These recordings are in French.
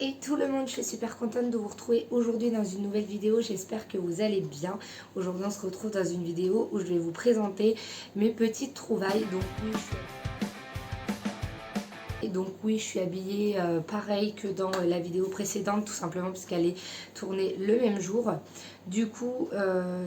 Et tout le monde, je suis super contente de vous retrouver aujourd'hui dans une nouvelle vidéo. J'espère que vous allez bien. Aujourd'hui, on se retrouve dans une vidéo où je vais vous présenter mes petites trouvailles. Donc oui, je suis habillée pareil que dans la vidéo précédente, tout simplement parce qu'elle est tournée le même jour. Du coup,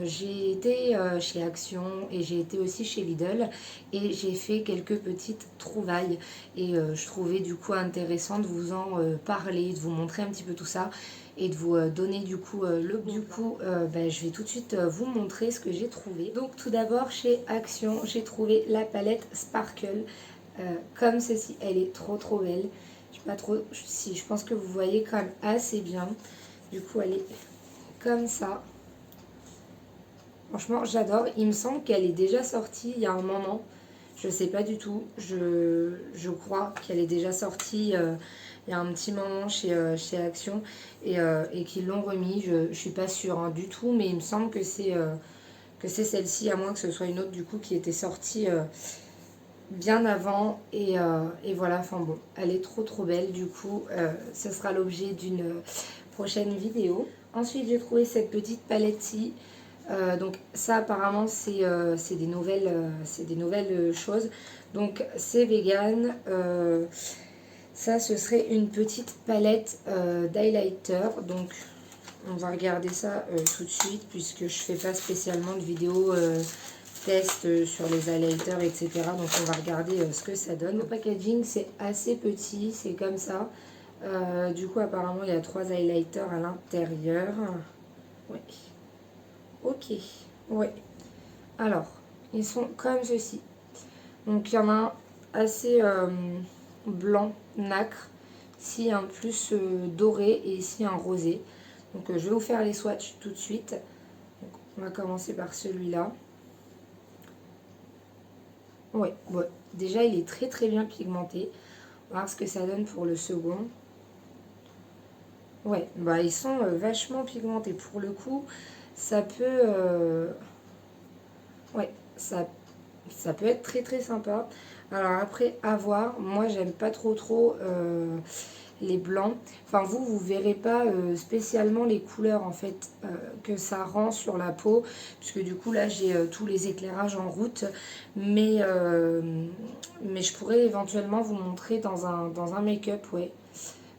j'ai été chez Action et j'ai été aussi chez Lidl et j'ai fait quelques petites trouvailles. Et je trouvais du coup intéressant de vous en parler, de vous montrer un petit peu tout ça et de vous donner du coup le bon. Du coup, je vais tout de suite vous montrer ce que j'ai trouvé. Donc tout d'abord, chez Action, j'ai trouvé la palette Sparkle. Comme ceci, elle est trop belle. Je sais pas trop si je pense que vous voyez quand même assez bien. Du coup, elle est comme ça. Franchement, j'adore. Il me semble qu'elle est déjà sortie il y a un moment. Je sais pas du tout. Je crois qu'elle est déjà sortie il y a un petit moment chez Action et qu'ils l'ont remis. Je suis pas sûre hein, du tout, mais il me semble que c'est celle-ci, à moins que ce soit une autre du coup qui était sortie bien avant et voilà, enfin bon, elle est trop belle. Du coup ce sera l'objet d'une prochaine vidéo. Ensuite j'ai trouvé cette petite palette-ci. Donc ça apparemment c'est des nouvelles choses. Donc c'est vegan. Ça ce serait une petite palette d'highlighter. Donc on va regarder ça tout de suite puisque je fais pas spécialement de vidéo test sur les highlighters etc. Donc on va regarder ce que ça donne. Le packaging c'est assez petit, c'est comme ça. Du coup apparemment il y a 3 highlighters à l'intérieur. Oui. Ok. Oui. Alors ils sont comme ceci. Donc il y en a un assez blanc, nacre. Ici un plus doré et ici un rosé. Donc je vais vous faire les swatchs tout de suite. Donc, on va commencer par celui-là. Ouais, déjà il est très bien pigmenté. On va voir ce que ça donne pour le second. Ouais, bah ils sont vachement pigmentés. Pour le coup, ça peut... ouais, ça peut être très sympa. Alors après, à voir. Moi, j'aime pas trop les blancs. Enfin, vous verrez pas spécialement les couleurs en fait que ça rend sur la peau. Puisque du coup, là, j'ai tous les éclairages en route. Mais je pourrais éventuellement vous montrer dans un make-up, ouais.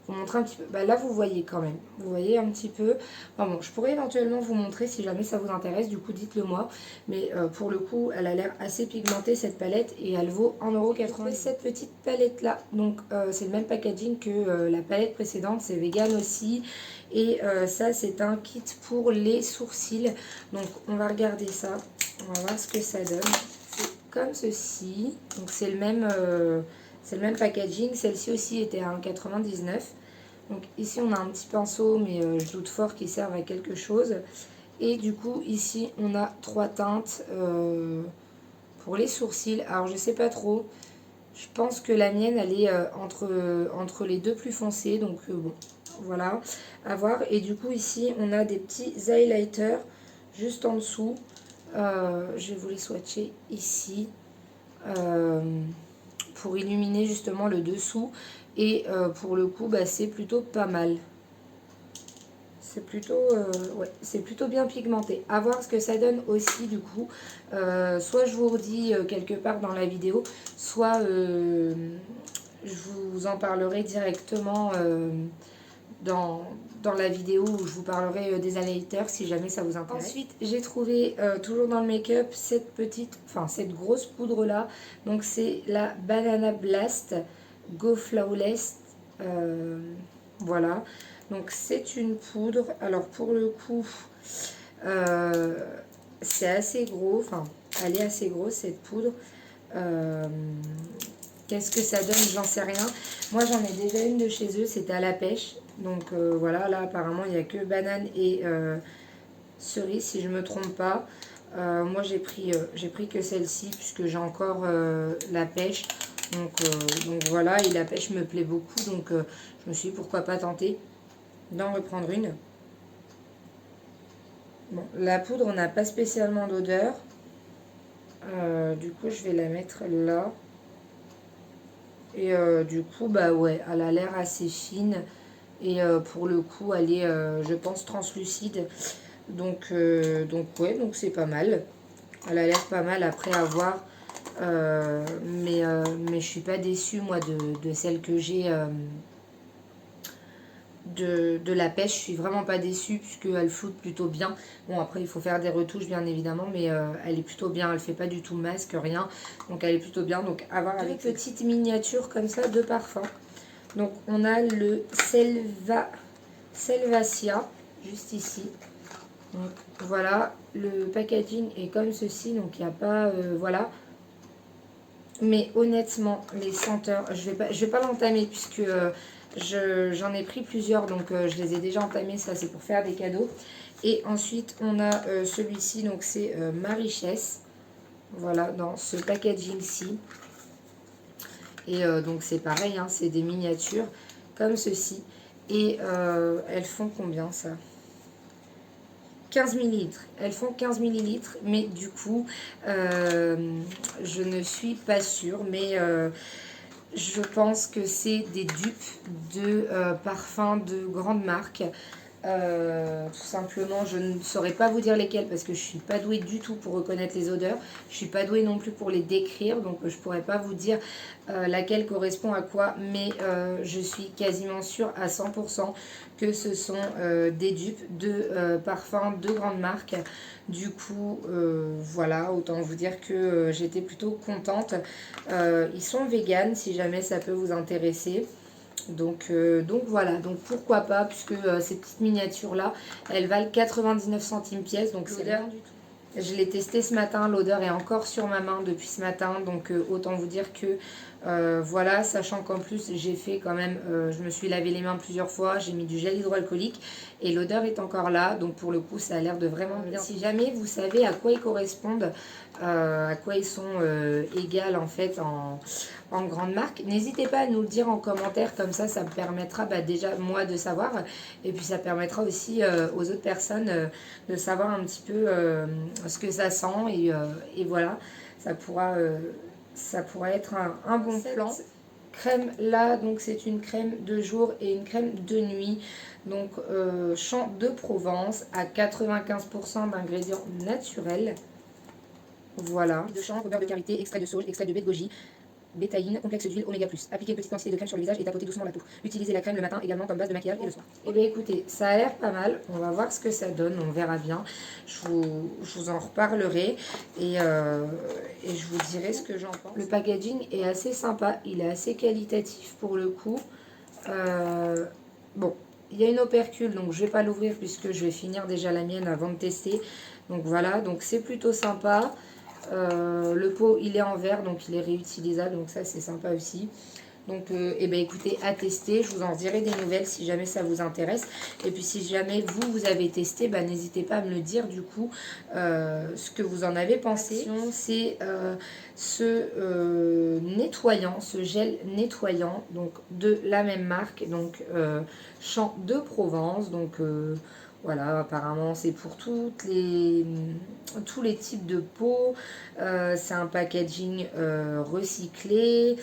Vous montrer un petit peu. Bah là, vous voyez quand même. Vous voyez un petit peu. Enfin bon, je pourrais éventuellement vous montrer si jamais ça vous intéresse. Du coup, dites-le moi. Mais pour le coup, elle a l'air assez pigmentée cette palette et elle vaut 1,80 €. Cette petite palette là, donc c'est le même packaging que la palette précédente. C'est vegan aussi. Et ça, c'est un kit pour les sourcils. Donc, on va regarder ça. On va voir ce que ça donne. C'est comme ceci. Donc, c'est le même packaging. Celle-ci aussi était à 1,99 €. Donc ici on a un petit pinceau, mais je doute fort qu'il serve à quelque chose. Et du coup ici on a 3 teintes pour les sourcils. Alors je sais pas trop. Je pense que la mienne elle est entre les deux plus foncées. Donc bon, voilà, à voir. Et du coup ici on a des petits highlighters juste en dessous. Je vais vous les swatcher ici. Pour illuminer justement le dessous et pour le coup c'est plutôt pas mal, c'est plutôt bien pigmenté. À voir ce que ça donne aussi du coup. Soit je vous redis quelque part dans la vidéo, soit je vous en parlerai directement dans la vidéo où je vous parlerai des highlighters si jamais ça vous intéresse. Ensuite j'ai trouvé toujours dans le make-up cette grosse poudre là. Donc c'est la Banana Blast Go Flawless. Voilà, donc c'est une poudre. Alors pour le coup c'est assez gros, enfin elle est assez grosse cette poudre. Qu'est-ce que ça donne, j'en sais rien. Moi j'en ai déjà une de chez eux, c'était à la pêche. Donc voilà, là apparemment il n'y a que banane et cerise si je me trompe pas. Moi j'ai pris que celle-ci puisque j'ai encore la pêche. Donc voilà, et la pêche me plaît beaucoup. Donc je me suis dit pourquoi pas tenter d'en reprendre une. Bon, la poudre n'a pas spécialement d'odeur. Du coup je vais la mettre là. Et du coup, ouais, elle a l'air assez fine. Et pour le coup, elle est, je pense, translucide. Donc ouais, donc c'est pas mal. Elle a l'air pas mal après avoir. Mais je suis pas déçue, moi, de celle que j'ai de la pêche. Je suis vraiment pas déçue puisqu'elle floute plutôt bien. Bon, après, il faut faire des retouches, bien évidemment, mais elle est plutôt bien. Elle fait pas du tout masque, rien. Donc, elle est plutôt bien. Donc, à voir avec deux petites miniatures comme ça de parfum. Donc, on a le Selvacia, juste ici. Donc, voilà, le packaging est comme ceci. Donc, il n'y a pas... voilà. Mais honnêtement, les senteurs, je vais pas l'entamer puisque j'en ai pris plusieurs, donc je les ai déjà entamés, ça c'est pour faire des cadeaux. Et ensuite, on a celui-ci, donc c'est Ma Richesse, voilà, dans ce packaging-ci. Et donc c'est pareil, hein, c'est des miniatures comme ceci. Et elles font combien ça? 15 millilitres. Elles font 15 millilitres, mais du coup, je ne suis pas sûre, mais je pense que c'est des dupes de parfums de grandes marques. Tout simplement, je ne saurais pas vous dire lesquelles parce que je suis pas douée du tout pour reconnaître les odeurs. Je suis pas douée non plus pour les décrire, donc je pourrais pas vous dire laquelle correspond à quoi, mais je suis quasiment sûre à 100% que ce sont des dupes de parfums de grandes marques. Du coup, voilà, autant vous dire que j'étais plutôt contente. Ils sont véganes si jamais ça peut vous intéresser. Donc voilà, donc pourquoi pas, puisque ces petites miniatures là, elles valent 99 centimes pièce, donc c'est rien du tout. Je l'ai testé ce matin, l'odeur est encore sur ma main depuis ce matin, donc autant vous dire que voilà, sachant qu'en plus j'ai fait quand même, je me suis lavé les mains plusieurs fois, j'ai mis du gel hydroalcoolique et l'odeur est encore là, donc pour le coup ça a l'air de vraiment bien. Si jamais vous savez à quoi ils correspondent, à quoi ils sont égales en fait en grande marque, n'hésitez pas à nous le dire en commentaire, comme ça me permettra déjà moi de savoir, et puis ça permettra aussi aux autres personnes de savoir un petit peu ce que ça sent, et voilà, ça pourra être un bon plan. Crème là, donc c'est une crème de jour et une crème de nuit, donc champ de Provence à 95% d'ingrédients naturels. Voilà, de chanvre, beurre de karité, extrait de sauge, extrait de baie de goji, bétaïne, complexe d'huile, oméga+. Appliquez une petite quantité de crème sur le visage et tapotez doucement la peau. Utilisez la crème le matin également comme base de maquillage et le soir. Et bien écoutez, ça a l'air pas mal. On va voir ce que ça donne, on verra bien. Je vous en reparlerai et je vous dirai ce que j'en pense. Le packaging est assez sympa, il est assez qualitatif pour le coup. Bon, il y a une opercule, donc je vais pas l'ouvrir puisque je vais finir déjà la mienne avant de tester. Donc voilà, donc c'est plutôt sympa. Le pot il est en verre, donc il est réutilisable, donc ça c'est sympa aussi. Donc eh ben, écoutez, à tester, je vous en dirai des nouvelles si jamais ça vous intéresse. Et puis si jamais vous avez testé, n'hésitez pas à me le dire du coup ce que vous en avez pensé. C'est ce nettoyant, ce gel nettoyant, donc de la même marque, donc Champ de Provence, donc voilà, apparemment c'est pour tous les types de peau. C'est un packaging recyclé.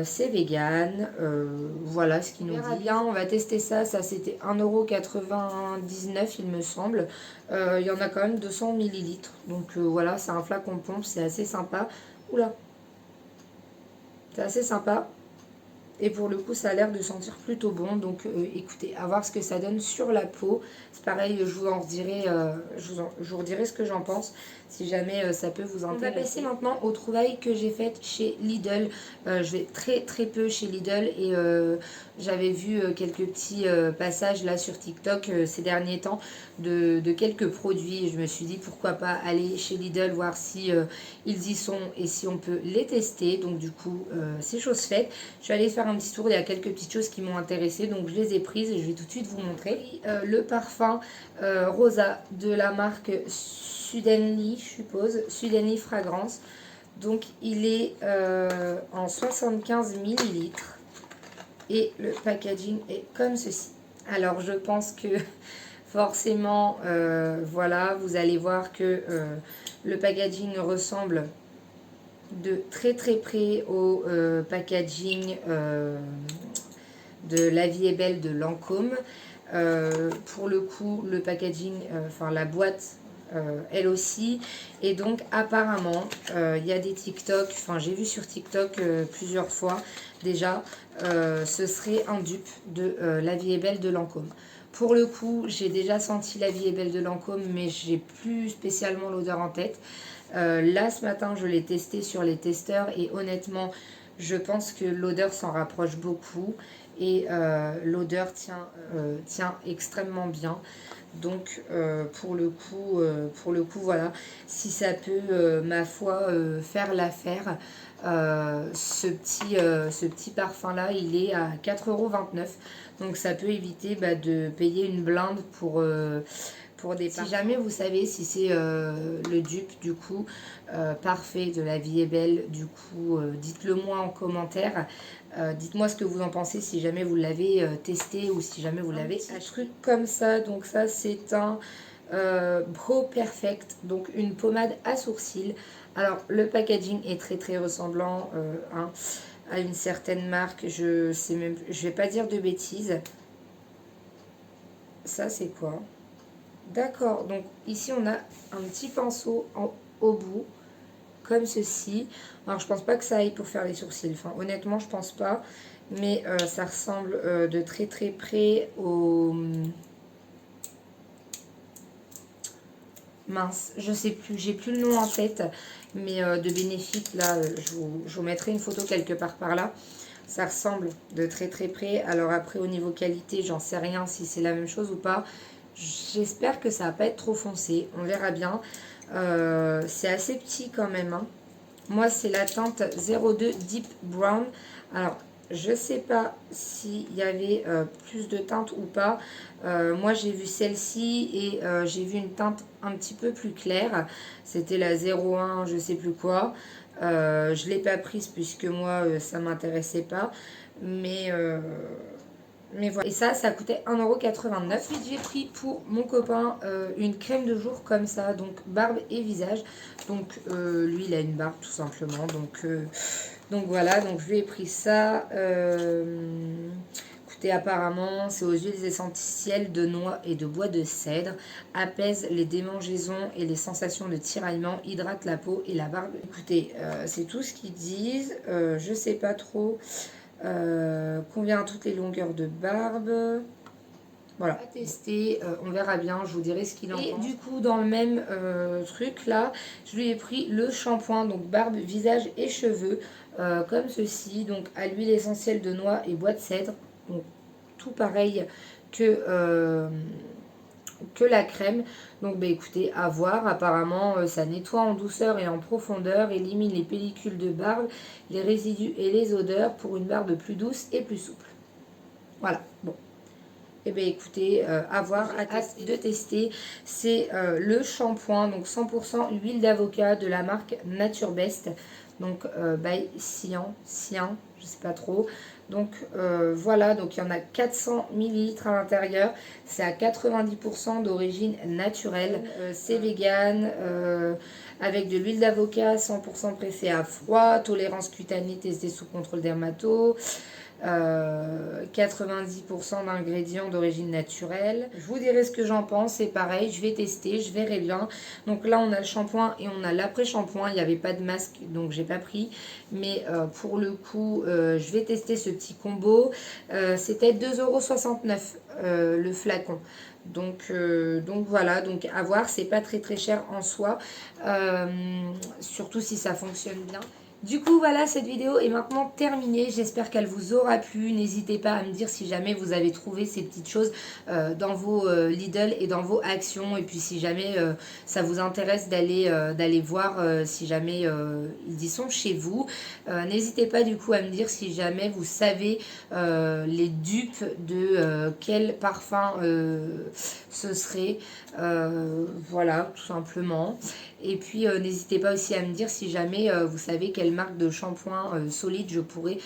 C'est vegan. Voilà ce qu'ils nous dit. Bien, on va tester ça. Ça c'était 1,99 € il me semble. Il y en a quand même 200 millilitres. Donc voilà, c'est un flacon de pompe. C'est assez sympa. Oula. C'est assez sympa. Et pour le coup, ça a l'air de sentir plutôt bon. Donc écoutez, à voir ce que ça donne sur la peau. C'est pareil, je vous en redirai, je vous redirai ce que j'en pense. Si jamais ça peut vous intéresser. On va passer maintenant aux trouvailles que j'ai faites chez Lidl. Je vais très peu chez Lidl. Et j'avais vu quelques petits passages là sur TikTok ces derniers temps de quelques produits. Et je me suis dit pourquoi pas aller chez Lidl, voir si ils y sont et si on peut les tester. Donc du coup, c'est chose faite. Je vais aller faire un petit tour, il y a quelques petites choses qui m'ont intéressée, donc je les ai prises et je vais tout de suite vous montrer. Le parfum Rosa de la marque Sudenly, je suppose, Sudenly Fragrance. Donc il est en 75 millilitres et le packaging est comme ceci. Alors je pense que forcément, voilà, vous allez voir que le packaging ressemble de très près au packaging de La Vie est belle de Lancôme. Pour le coup, le packaging, enfin la boîte, elle aussi. Et donc apparemment, il y a des TikTok, enfin j'ai vu sur TikTok plusieurs fois déjà, ce serait un dupe de La Vie est belle de Lancôme. Pour le coup, j'ai déjà senti La Vie est belle de Lancôme, mais j'ai plus spécialement l'odeur en tête. Là, ce matin, je l'ai testé sur les testeurs et honnêtement, je pense que l'odeur s'en rapproche beaucoup et l'odeur tient extrêmement bien. Donc, pour le coup, voilà, si ça peut, ma foi, faire l'affaire, ce petit parfum-là, il est à 4,29 €. Donc, ça peut éviter de payer une blinde pour des parfums. Si jamais vous savez si c'est le dupe du coup parfait de La Vie est belle, du coup dites-le moi en commentaire. Dites-moi ce que vous en pensez si jamais vous l'avez testé ou si jamais vous l'avez acheté. Un truc comme ça, donc ça c'est un Brow Perfect, donc une pommade à sourcils. Alors le packaging est très ressemblant à une certaine marque, je vais pas dire de bêtises. Ça c'est quoi? D'accord, donc ici on a un petit pinceau au bout, comme ceci. Alors je pense pas que ça aille pour faire les sourcils, enfin honnêtement je pense pas, mais ça ressemble de très près au... Mince, je sais plus, j'ai plus le nom en tête, mais de Benefit, là, je vous mettrai une photo quelque part par là. Ça ressemble de très près. Alors après, au niveau qualité, j'en sais rien si c'est la même chose ou pas. J'espère que ça va pas être trop foncé, on verra bien. C'est assez petit quand même, hein. Moi, c'est la teinte 02 Deep Brown. Alors, je sais pas s'il y avait plus de teintes ou pas. Moi, j'ai vu celle-ci et j'ai vu une teinte un petit peu plus claire. C'était la 01, je sais plus quoi. Je ne l'ai pas prise puisque moi, ça m'intéressait pas. Mais voilà. Et ça coûtait 1,89 €. Ensuite, j'ai pris pour mon copain une crème de jour comme ça, donc barbe et visage. Donc, lui, il a une barbe tout simplement. Donc voilà, donc je lui ai pris ça. Écoutez, apparemment, c'est aux huiles essentielles de noix et de bois de cèdre. Apaise les démangeaisons et les sensations de tiraillement. Hydrate la peau et la barbe. Écoutez, c'est tout ce qu'ils disent. Je sais pas trop. Convient à toutes les longueurs de barbe. Voilà, à tester, on verra bien, je vous dirai ce qu'il en pense. Et du coup, dans le même truc là, je lui ai pris le shampoing, donc barbe, visage et cheveux, comme ceci, donc à l'huile essentielle de noix et bois de cèdre. Donc tout pareil que la crème. Donc bah écoutez, à voir. Apparemment ça nettoie en douceur et en profondeur, élimine les pellicules de barbe, les résidus et les odeurs pour une barbe plus douce et plus souple. Voilà, bon. Et bien écoutez, à voir, hâte de tester. C'est le shampoing, donc 100% huile d'avocat de la marque Nature Best. Donc by Cyan, je sais pas trop. Donc voilà, donc il y en a 400 ml à l'intérieur. C'est à 90% d'origine naturelle. C'est vegan, avec de l'huile d'avocat 100% pressée à froid, tolérance cutanée testée sous contrôle dermato. 90% d'ingrédients d'origine naturelle. Je vous dirai ce que j'en pense, c'est pareil, je vais tester, je verrai bien. Donc là on a le shampoing et on a l'après-shampoing, il n'y avait pas de masque donc j'ai pas pris, mais pour le coup je vais tester ce petit combo. C'était 2,69 € le flacon. Donc voilà, donc à voir, c'est pas très cher en soi, surtout si ça fonctionne bien. Du coup voilà, cette vidéo est maintenant terminée, j'espère qu'elle vous aura plu. N'hésitez pas à me dire si jamais vous avez trouvé ces petites choses dans vos Lidl et dans vos actions, et puis si jamais ça vous intéresse d'aller voir si jamais ils y sont chez vous. N'hésitez pas du coup à me dire si jamais vous savez les dupes de quel parfum ce serait, voilà, tout simplement. Et puis n'hésitez pas aussi à me dire si jamais vous savez quelle marque de shampoing solide je pourrais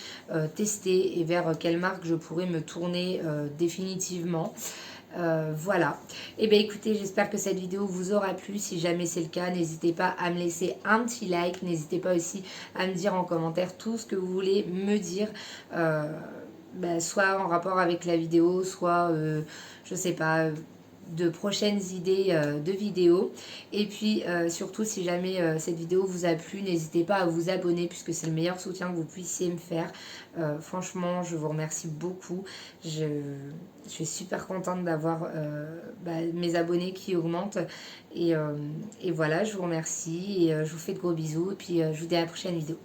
tester et vers quelle marque je pourrais me tourner définitivement. Voilà, et bien écoutez, j'espère que cette vidéo vous aura plu. Si jamais c'est le cas, n'hésitez pas à me laisser un petit like, n'hésitez pas aussi à me dire en commentaire tout ce que vous voulez me dire. bah, soit en rapport avec la vidéo, soit je sais pas, de prochaines idées de vidéos. Et puis surtout, si jamais cette vidéo vous a plu, n'hésitez pas à vous abonner puisque c'est le meilleur soutien que vous puissiez me faire. Franchement, je vous remercie beaucoup. Je suis super contente d'avoir mes abonnés qui augmentent. Et voilà, je vous remercie et je vous fais de gros bisous. Et puis je vous dis à la prochaine vidéo.